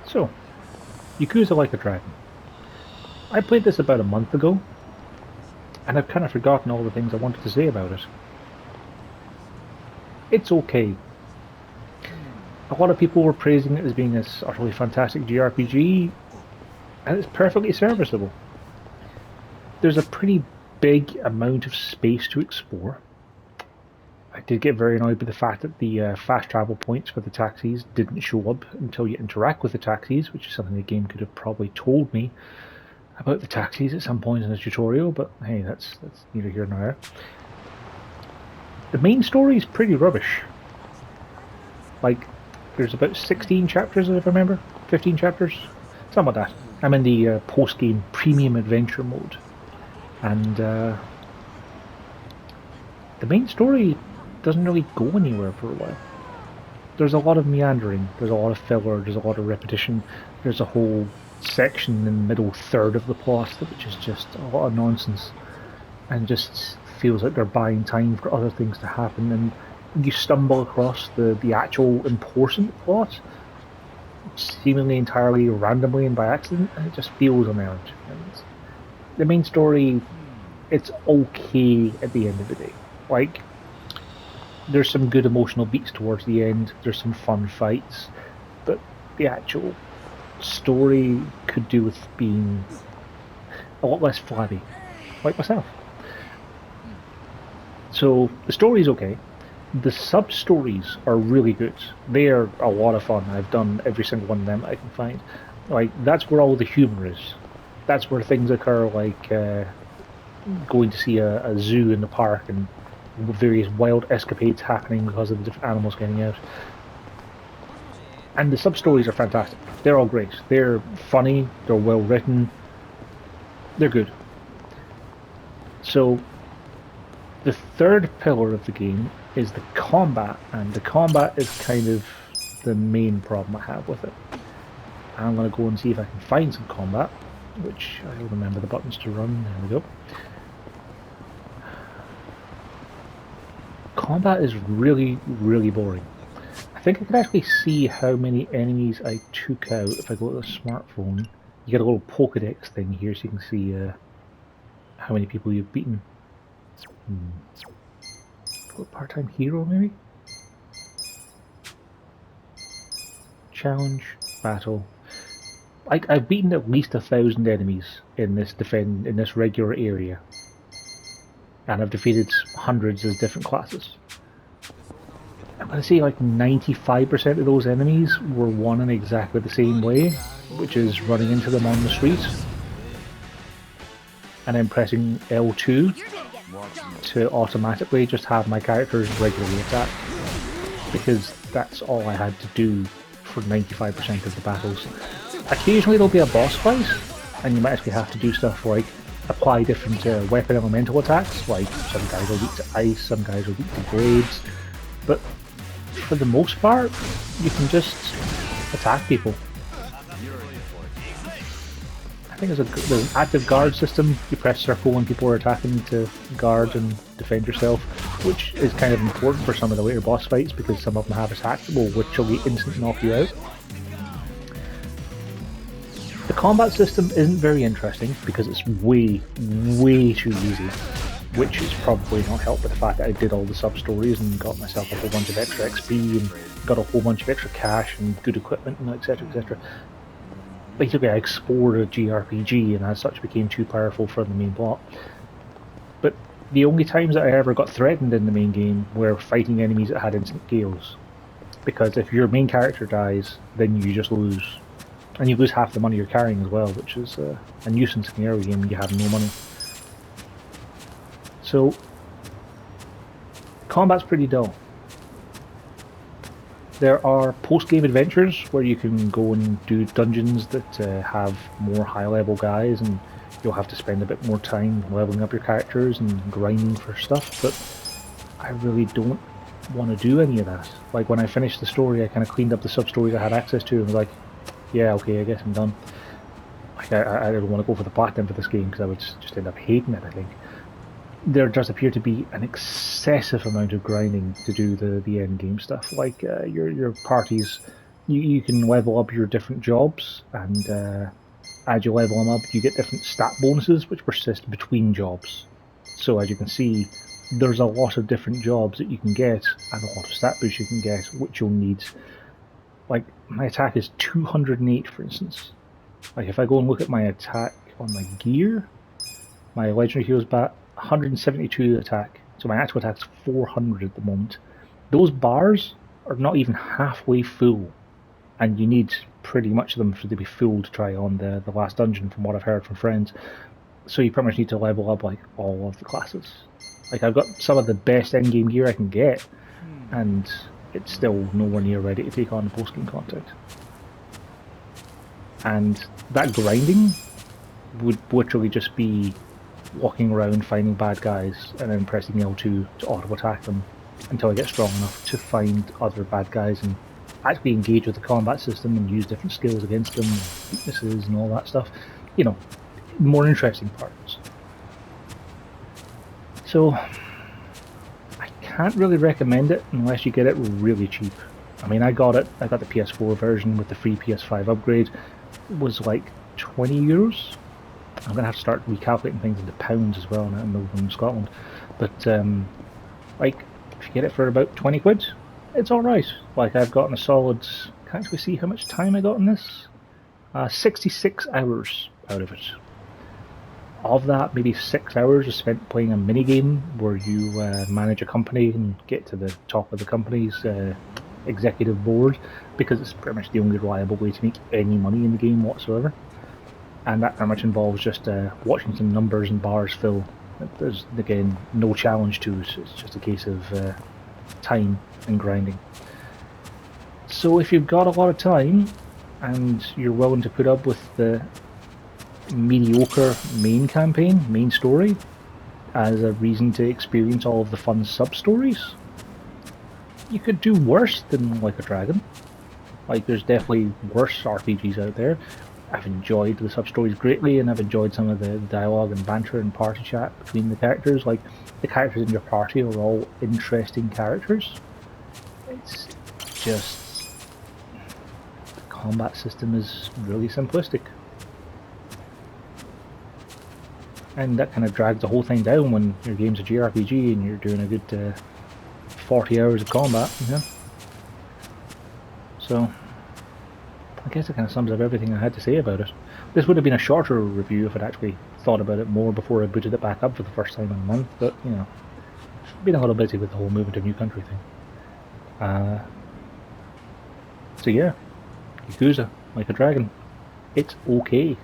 So, Yakuza Like a Dragon. I played this about a month ago, and I've kind of forgotten all the things I wanted to say about it. It's okay. A lot of people were praising it as being this utterly fantastic JRPG, and it's perfectly serviceable. There's a pretty big amount of space to explore. I did get very annoyed by the fact that the fast travel points for the taxis didn't show up until you interact with the taxis, which is something the game could have probably told me about the taxis at some point in the tutorial, but hey, that's neither here nor there. The main story is pretty rubbish. Like, there's about 16 chapters, if I remember, 15 chapters, something like that. I'm in the post-game premium adventure mode, and the main story doesn't really go anywhere for a while. There's a lot of meandering, there's a lot of filler, there's a lot of repetition, there's a whole section in the middle third of the plot which is just a lot of nonsense and just feels like they're buying time for other things to happen, and you stumble across the actual important plot seemingly entirely randomly and by accident, and it just feels unearned. And the main story, it's okay at the end of the day. Like, there's some good emotional beats towards the end, there's some fun fights, but the actual story could do with being a lot less flabby, like myself. So the story's okay. The sub-stories are really good. They are a lot of fun. I've done every single one of them I can find. Like, that's where all the humour is. That's where things occur, like going to see a zoo in the park and various wild escapades happening because of the different animals getting out. And the sub-stories are fantastic. They're all great. They're funny, they're well written, they're good. So, the third pillar of the game is the combat, and the combat is kind of the main problem I have with it. I'm going to go and see if I can find some combat, which I remember the buttons to run. There we go. Combat is really, really boring. I think I can actually see how many enemies I took out if I go to the smartphone. You get a little Pokedex thing here so you can see how many people you've beaten. Part-time hero, maybe? Challenge, battle. I've beaten at least 1,000 enemies in this regular area, and I've defeated hundreds of different classes. I'm going to say like 95% of those enemies were won in exactly the same way, which is running into them on the street and then pressing L2 to automatically just have my characters regularly attack, because that's all I had to do for 95% of the battles. Occasionally there'll be a boss fight, and you might actually have to do stuff like apply different weapon elemental attacks, like some guys are weak to ice, some guys are weak to blades, but for the most part, you can just attack people. I think there's an active guard system. You press circle when people are attacking to guard and defend yourself, which is kind of important for some of the later boss fights because some of them have attacks that will literally instant knock you out. The combat system isn't very interesting because it's way, way too easy, which is probably not helped by the fact that I did all the sub-stories and got myself a whole bunch of extra XP and got a whole bunch of extra cash and good equipment and etc, etc. Basically, I explored a JRPG and as such became too powerful for the main plot. But the only times that I ever got threatened in the main game were fighting enemies that had instant KOs. Because if your main character dies, then you just lose. And you lose half the money you're carrying as well, which is a nuisance in the early game when you have no money. So, combat's pretty dull. There are post-game adventures where you can go and do dungeons that have more high-level guys, and you'll have to spend a bit more time leveling up your characters and grinding for stuff, but I really don't want to do any of that. Like, when I finished the story, I kind of cleaned up the sub-stories I had access to and was like, yeah, okay, I guess I'm done. Like, I don't want to go for the platinum for this game because I would just end up hating it, I think. There does appear to be an excessive amount of grinding to do the end game stuff. Like your parties You can level up your different jobs, and as you level them up, you get different stat bonuses which persist between jobs. So as you can see, there's a lot of different jobs that you can get, and a lot of stat boosts you can get, which you'll need. Like, my attack is 208, for instance. Like, if I go and look at my attack on my gear, my legendary heals back 172 attack, so my actual attack's 400 at the moment. Those bars are not even halfway full, and you need pretty much of them for to be full to try on the last dungeon, from what I've heard from friends. So you pretty much need to level up like all of the classes. Like, I've got some of the best in-game gear I can get, and it's still nowhere near ready to take on the post-game content. And that grinding would literally just be walking around finding bad guys and then pressing L2 to auto-attack them until I get strong enough to find other bad guys and actually engage with the combat system and use different skills against them, and weaknesses and all that stuff. You know, more interesting parts. So, I can't really recommend it unless you get it really cheap. I mean, I got the PS4 version with the free PS5 upgrade. It was like €20. I'm going to have to start recalculating things into pounds as well now I'm over in Scotland. But, like, if you get it for about 20 quid, it's alright. Like, I've gotten a solid, can't we see how much time I got in this? 66 hours out of it. Of that, maybe 6 hours is spent playing a minigame where you manage a company and get to the top of the company's executive board, because it's pretty much the only reliable way to make any money in the game whatsoever. And that very much involves just watching some numbers and bars fill. There's, again, no challenge to it, it's just a case of time and grinding. So if you've got a lot of time, and you're willing to put up with the mediocre main story, as a reason to experience all of the fun sub-stories, you could do worse than Like a Dragon. Like, there's definitely worse RPGs out there. I've enjoyed the sub-stories greatly, and I've enjoyed some of the dialogue and banter and party chat between the characters. Like, the characters in your party are all interesting characters. It's just, the combat system is really simplistic. And that kind of drags the whole thing down when your game's a JRPG and you're doing a good 40 hours of combat, you know? So, I guess it kind of sums up everything I had to say about it. This would have been a shorter review if I'd actually thought about it more before I booted it back up for the first time in a month, but, you know, been a little busy with the whole moving to new country thing. So yeah, Yakuza, Like a Dragon. It's okay.